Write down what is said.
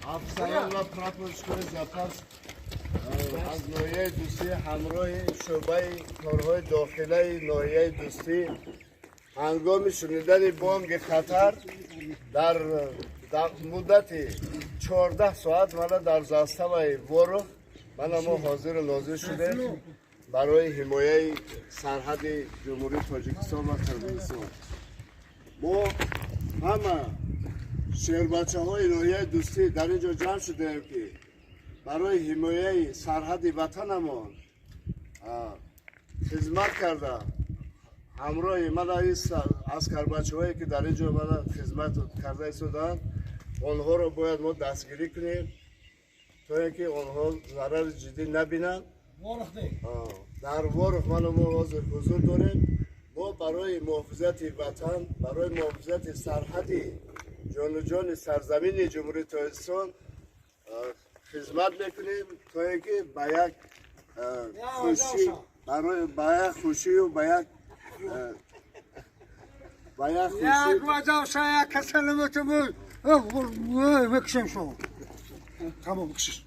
افسران و پراپورشکای زپاس از ناحیه دوستی همراه شعبه کارهای داخلی ناحیه دوستی هنگام شنیدن بانگ خطر در مدت 14 ساعت من در زاستوی ورخ من ما حاضر و ناظر شده برای حمایت سرحد جمهوری تاجیکستان و قرقیزستان. ما همه شهر بچه های ناحیه دوستی در اینجا جمع شده ایم که برای حمایت سرحد وطنمان خدمت کرده. همراه من عسکر بچه هایی که در اینجا من خدمت کرده ایستادند، آنها را باید ما دستگیری کنیم تا اینکه آنها ضرر جدی نبینند. در وارخ ما حضور داریم. ما برای محافظت وطن، برای محافظت سرحد جان و جان سرزمین جمهوری تاجیکستان خدمت میکنیم تا اینکه به یک خوشی و به یک وجه شاید کسی نمیتون بود بکشیم شما تمام بکشش